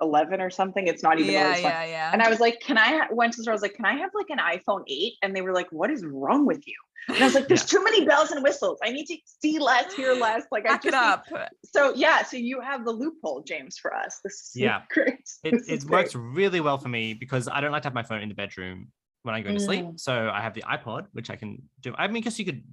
11 or something. It's not even And I was like, went to the store, I was like, can I have like an iPhone 8? And they were like, what is wrong with you? And I was like, there's too many bells and whistles. I need to see less, hear less. Like, back it up. So you have the loophole, James, for us. This is great. It works really well for me, because I don't like to have my phone in the bedroom when I go to sleep. So I have the iPod, which I can do. I mean, because you could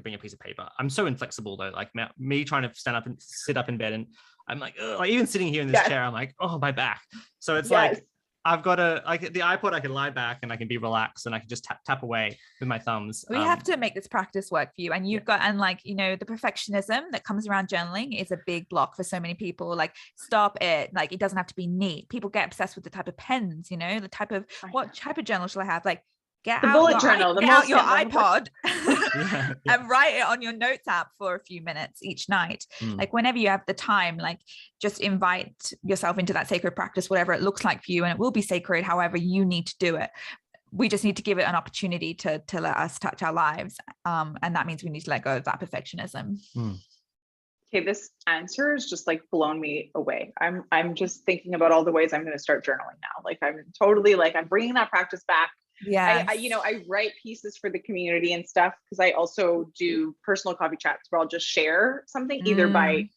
bring a piece of paper. I'm so inflexible though. Like, me trying to stand up and sit up in bed, and I'm like, like, even sitting here in this chair, I'm like, oh, my back. So it's like, I've got the iPod, I can lie back and I can be relaxed and I can just tap away with my thumbs. We have to make this practice work for you. And you've got, and like, you know, the perfectionism that comes around journaling is a big block for so many people. Like, stop it. Like, it doesn't have to be neat. People get obsessed with the type of pens, you know, the type of, what type of journal shall I have? Like, get out your iPod and write it on your notes app for a few minutes each night. Like, whenever you have the time, like, just invite yourself into that sacred practice, whatever it looks like for you. And it will be sacred however you need to do it. We just need to give it an opportunity to let us touch our lives. And that means we need to let go of that perfectionism. Okay, this answer is just like blown me away. I'm just thinking about all the ways I'm going to start journaling now. Like, I'm totally like, I'm bringing that practice back. Yeah, I write pieces for the community and stuff, because I also do personal coffee chats where I'll just share something either by,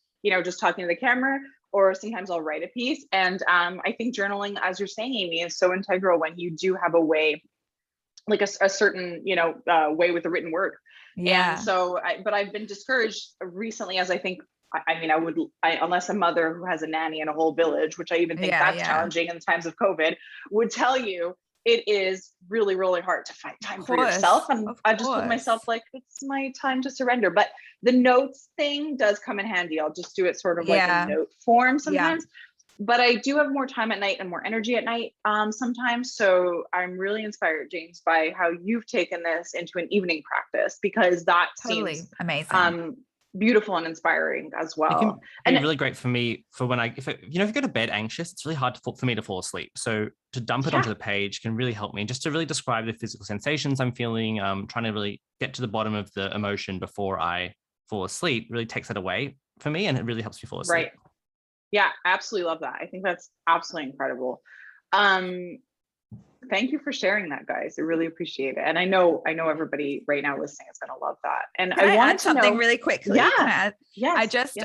just talking to the camera, or sometimes I'll write a piece. And I think journaling, as you're saying, Amy, is so integral when you do have a way, like a certain, way with the written word. Yeah. And so, but I've been discouraged recently, as I think, unless a mother who has a nanny in a whole village, which I even think that's challenging in times of COVID, would tell you, it is really, really hard to find time for yourself. And I just told myself, like, it's my time to surrender. But the notes thing does come in handy. I'll just do it sort of like in note form sometimes. But I do have more time at night and more energy at night sometimes. So I'm really inspired, James, by how you've taken this into an evening practice, because that seems amazing. Beautiful and inspiring as well. It can be really great for me for when if you go to bed anxious, it's really hard for me to fall asleep. So to dump it onto the page can really help me, just to really describe the physical sensations I'm feeling, trying to really get to the bottom of the emotion before I fall asleep really takes that away for me, and it really helps me fall asleep. Right. Yeah, absolutely love that. I think that's absolutely incredible. Thank you for sharing that, guys. I really appreciate it. And I know everybody right now listening is going to love that. And I want something really quickly. Yeah.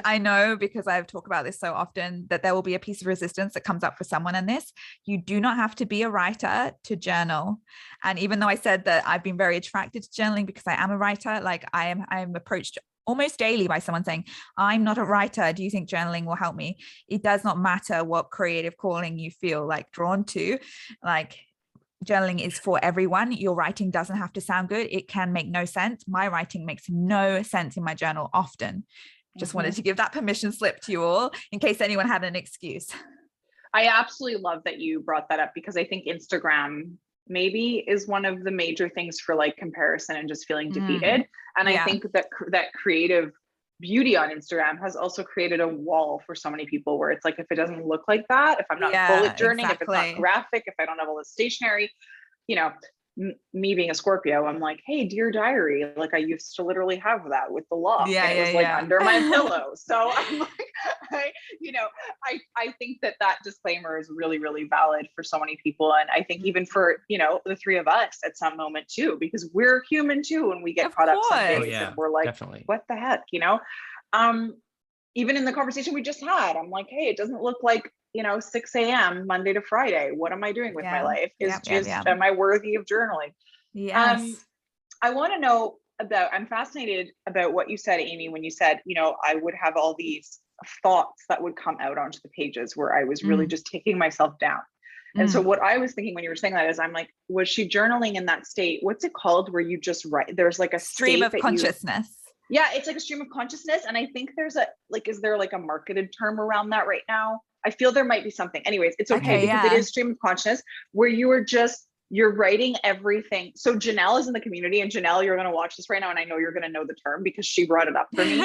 I know, because I've talked about this so often, that there will be a piece of resistance that comes up for someone in this. You do not have to be a writer to journal. And even though I said that I've been very attracted to journaling because I am a writer, like I am approached almost daily by someone saying, I'm not a writer. Do you think journaling will help me? It does not matter what creative calling you feel like drawn to. Like, journaling is for everyone. Your writing doesn't have to sound good. It can make no sense. My writing makes no sense in my journal often. Just wanted to give that permission slip to you all in case anyone had an excuse. I absolutely love that you brought that up, because I think Instagram maybe is one of the major things for like comparison and just feeling defeated. And I think that creative beauty on Instagram has also created a wall for so many people, where it's like, if it doesn't look like that, if I'm not bullet journaling, if it's not graphic, if I don't have all the stationery, me being a Scorpio, I'm like, hey, dear diary, like I used to literally have that with the log. It was like under my pillow. So I'm like, I think that disclaimer is really, really valid for so many people. And I think even for, the three of us at some moment too, because we're human too, and we get caught up some days and we're like, what the heck, even in the conversation we just had, I'm like, hey, it doesn't look like, 6 a.m. Monday to Friday. What am I doing with my life? Am I worthy of journaling? Yes. I want to know I'm fascinated about what you said, Amy, when you said, I would have all these thoughts that would come out onto the pages where I was really just taking myself down. And so what I was thinking when you were saying that is, I'm like, was she journaling in that state? What's it called? Where you just write, there's like a stream of consciousness. It's like a stream of consciousness. And I think there's is there like a marketed term around that right now? I feel there might be something. Anyways, it's okay because it is stream of consciousness, where you're writing everything. So Janelle is in the community, and Janelle, you're going to watch this right now. And I know you're going to know the term because she brought it up for me.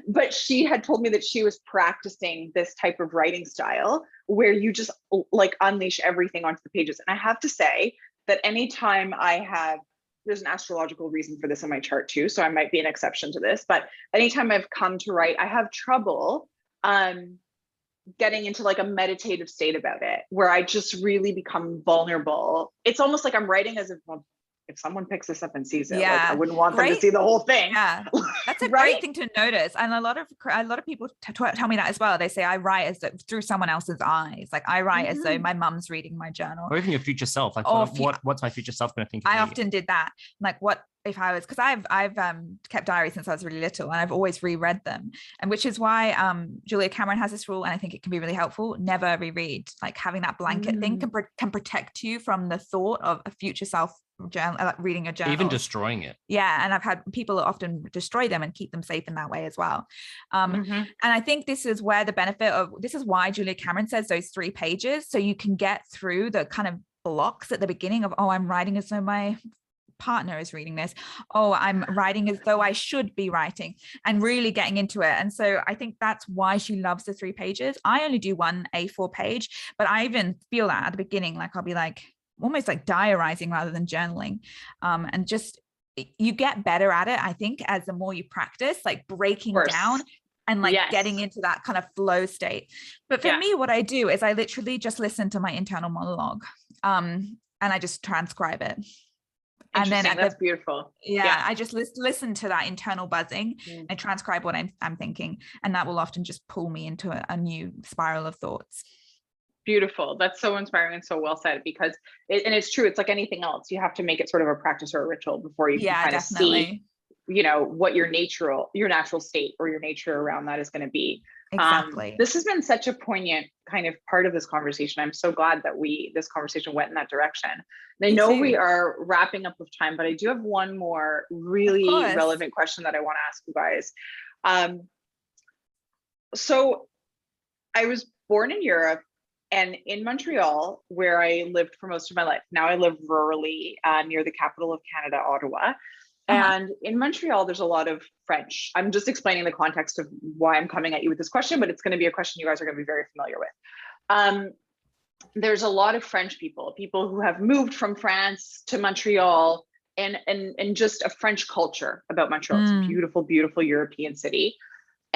But she had told me that she was practicing this type of writing style where you just like unleash everything onto the pages. And I have to say that anytime there's an astrological reason for this in my chart too, so I might be an exception to this, but anytime I've come to write, I have trouble getting into like a meditative state about it, where I just really become vulnerable. It's almost like I'm writing as if if someone picks this up and sees it, like Yeah. I wouldn't want them to see the whole thing. Yeah, that's a Right? great thing to notice. And a lot of people tell me that as well. They say I write as through someone else's eyes. Like I write as though my mum's reading my journal, or even your future self. Like what's my future self going to think of I me? often did that. Like what if I was, because I've kept diaries since I was really little, and I've always reread them, and which is why Julia Cameron has this rule, and I think it can be really helpful: never reread. Like having that blanket thing can protect you from the thought of a future self journal, like reading a journal, even destroying it. Yeah, and I've had people often destroy them and keep them safe in that way as well. And I think this is where the benefit of this is why Julia Cameron says those 3 pages, so you can get through the kind of blocks at the beginning of, oh, I'm writing as though my partner is reading this, oh, I'm writing as though I should be writing, and really getting into it. And so I think that's why she loves the 3 pages. I only do 1 A4 page, but I even feel that at the beginning, like I'll be like almost like diarizing rather than journaling. And just you get better at it, I think, as the more you practice, like breaking down and like getting into that kind of flow state. But for me, what I do is I literally just listen to my internal monologue, and I just transcribe it. And then that's beautiful. I just listen to that internal buzzing and transcribe what I'm thinking, and that will often just pull me into a new spiral of thoughts. Beautiful. That's so inspiring and so well said, because and it's true. It's like anything else. You have to make it sort of a practice or a ritual before you can kind of see, what your natural state or your nature around that is going to be. Exactly. This has been such a poignant kind of part of this conversation. I'm so glad that this conversation went in that direction. And I know we are wrapping up with time, but I do have one more really relevant question that I want to ask you guys. So I was born in Europe and in Montreal, where I lived for most of my life. Now I live rurally near the capital of Canada, Ottawa. And in Montreal, there's a lot of French. I'm just explaining the context of why I'm coming at you with this question, but it's going to be a question you guys are going to be very familiar with. There's a lot of French people who have moved from France to Montreal, and just a French culture about Montreal. It's a beautiful, beautiful European city.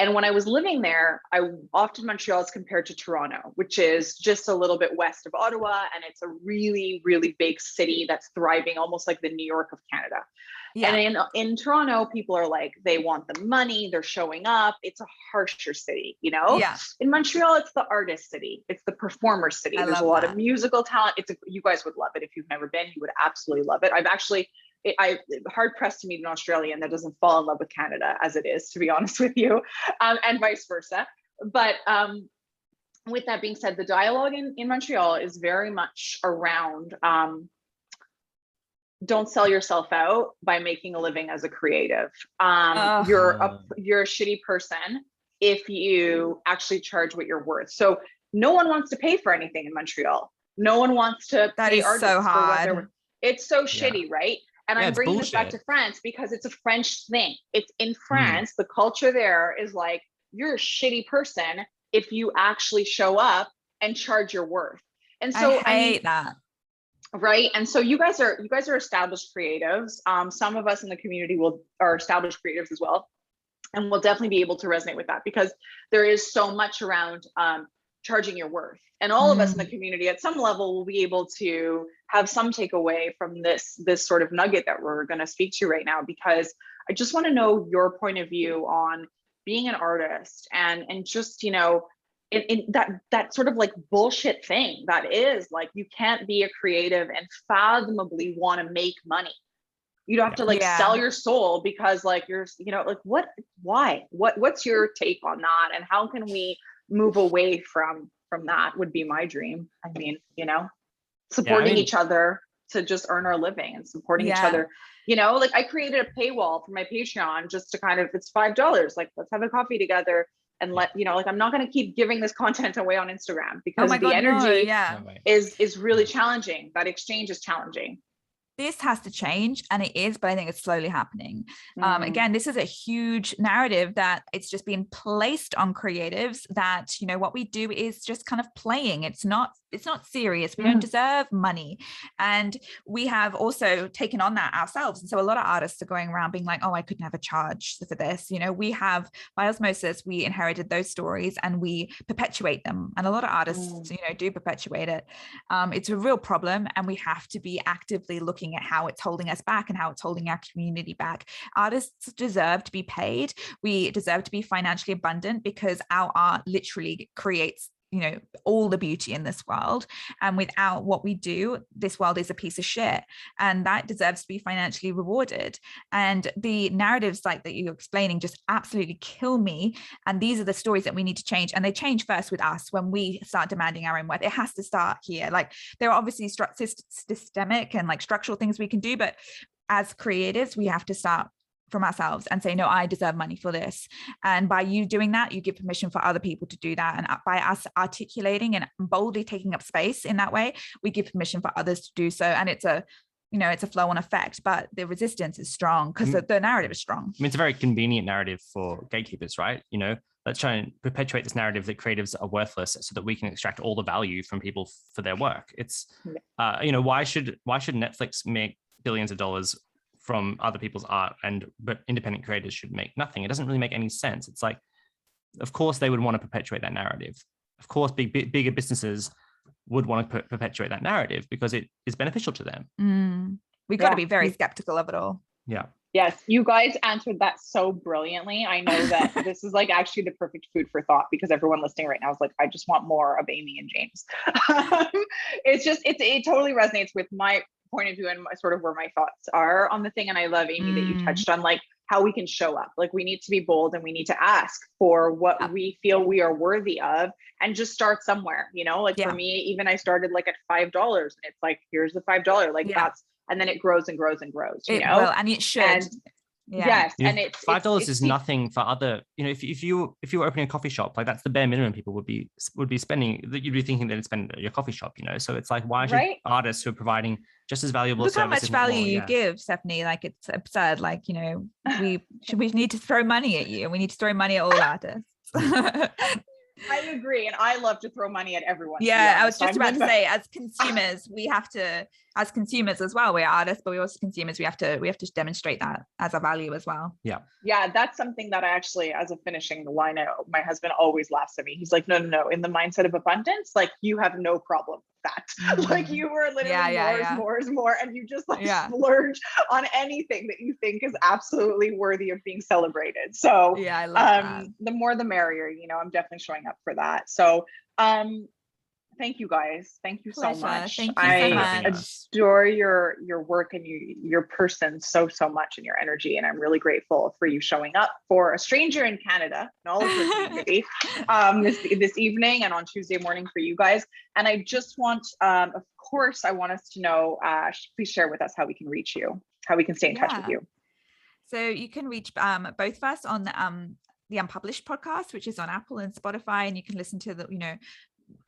And when I was living there, Montreal is compared to Toronto, which is just a little bit west of Ottawa. And it's a really, really big city that's thriving, almost like the New York of Canada. Yeah. And in Toronto, people are like, they want the money, they're showing up. It's a harsher city, Yeah. In Montreal, it's the artist city. It's the performer city. There's a lot of musical talent. You guys would love it. If you've never been, you would absolutely love it. I'm hard pressed to meet an Australian that doesn't fall in love with Canada as it is, to be honest with you, and vice versa. But with that being said, the dialogue in Montreal is very much around don't sell yourself out by making a living as a creative. You're a shitty person if you actually charge what you're worth. So no one wants to pay for anything in Montreal. No one wants to pay artists so hard. For what they're worth. It's so shitty, right? And I'm bringing this back to France because it's a French thing. It's in France, the culture there is like, you're a shitty person if you actually show up and charge your worth. And so I hate that. Right. And so you guys are established creatives. Some of us in the community are established creatives as well. And we'll definitely be able to resonate with that because there is so much around charging your worth. And all of us in the community at some level will be able to have some takeaway from this sort of nugget that we're going to speak to right now, because I just want to know your point of view on being an artist and just, in that sort of like bullshit thing that is like, you can't be a creative and fathomably want to make money. You'd have to sell your soul because like you're, what's your take on that? And how can we move away from that would be my dream. I mean, supporting each other to just earn our living and supporting each other. I created a paywall for my Patreon just to kind of, it's $5. Like, let's have a coffee together and I'm not going to keep giving this content away on Instagram because the energy is really challenging. That exchange is challenging. This has to change, and it is, but I think it's slowly happening. Again, this is a huge narrative that it's just being placed on creatives that, what we do is just kind of playing. It's not serious. We don't deserve money. And we have also taken on that ourselves. And so a lot of artists are going around being like, oh, I could never charge for this. We have, by osmosis, we inherited those stories and we perpetuate them. And a lot of artists, do perpetuate it. It's a real problem. And we have to be actively looking at how it's holding us back and how it's holding our community back. Artists deserve to be paid. We deserve to be financially abundant because our art literally creates all the beauty in this world, and without what we do, this world is a piece of shit, and that deserves to be financially rewarded. And the narratives like that you're explaining just absolutely kill me, and these are the stories that we need to change, and they change first with us when we start demanding our own worth. It has to start here. Like, there are obviously systemic and like structural things we can do, but as creatives we have to start from ourselves and say, no, I deserve money for this. And by you doing that, you give permission for other people to do that. And by us articulating and boldly taking up space in that way, we give permission for others to do so. And it's a flow on effect, but the resistance is strong because the narrative is strong. I mean, it's a very convenient narrative for gatekeepers, right? Let's try and perpetuate this narrative that creatives are worthless so that we can extract all the value from people for their work. It's, why should Netflix make billions of dollars from other people's art, but independent creators should make nothing? It doesn't really make any sense. It's like, of course they would want to perpetuate that narrative. Of course, bigger businesses would want to perpetuate that narrative because it is beneficial to them. We've got to be very skeptical of it all. Yeah. Yes, you guys answered that so brilliantly. I know that this is like actually the perfect food for thought, because everyone listening right now is like, I just want more of Amy and James. It totally resonates with my point of view and sort of where my thoughts are on the thing. And I love, Amy, that you touched on like how we can show up. Like, we need to be bold and we need to ask for what we feel we are worthy of, and just start somewhere, for me, even I started like at $5 and it's like, here's the $5, like that's, and then it grows and grows and grows, It will, and it should. Yes, and it's $5 is nothing for other. If you were opening a coffee shop, like that's the bare minimum people would be spending. That you'd be thinking that it's spend at your coffee shop. So it's like, why should artists who are providing just as valuable look services? How much value you give, Stephanie? Like, it's absurd. Like, we need to throw money at you. We need to throw money at all artists. I agree, and I love to throw money at everyone. Yeah, I was just about to say, as consumers, we have to, as consumers as well, we're artists, but we also consumers. We have to demonstrate that as a value as well. Yeah, that's something that I actually, as a finishing the line, my husband always laughs at me. He's like, no, in the mindset of abundance, like, you have no problem with that. Like, you were literally more is more, and you just like splurge on anything that you think is absolutely worthy of being celebrated. So I love that. The more the merrier. I'm definitely showing up for that. So thank you guys. Thank you so much. Thank you I so much. adore your work and your person so much, and your energy. And I'm really grateful for you showing up for a stranger in Canada and all of your community this evening and on Tuesday morning for you guys. And I just want, of course, I want us to know, please share with us how we can reach you, how we can stay in touch with you. So you can reach both of us on the Unpublished podcast, which is on Apple and Spotify, and you can listen to the,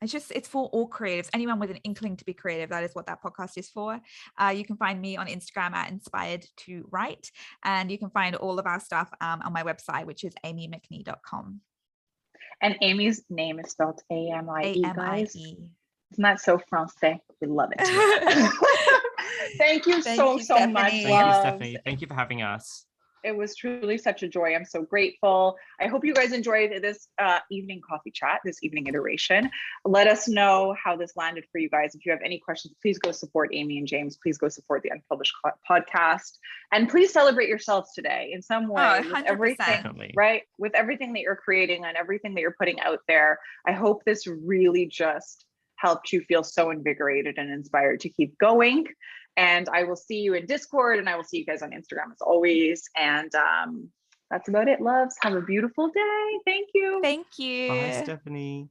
it's for all creatives, anyone with an inkling to be creative. That is what that podcast is for. You can find me on Instagram at Inspired to Write, and you can find all of our stuff on my website, which is amymcnee.com. And Amy's name is spelled A-M-I-E, guys. A-M-I-E. Isn't that so français? We love it. Thank you so much. Thank you, Stephanie. Thank you for having us. It was truly such a joy. I'm so grateful. I hope you guys enjoyed this evening coffee chat, this evening iteration. Let us know how this landed for you guys. If you have any questions, please go support Amy and James. Please go support the Unpublished Podcast. And please celebrate yourselves today in some way. With everything, right? With everything that you're creating and everything that you're putting out there. I hope this really just helped you feel so invigorated and inspired to keep going. And I will see you in Discord, and I will see you guys on Instagram as always. And that's about it, loves. Have a beautiful day. Thank you. Thank you. Bye, Stephanie.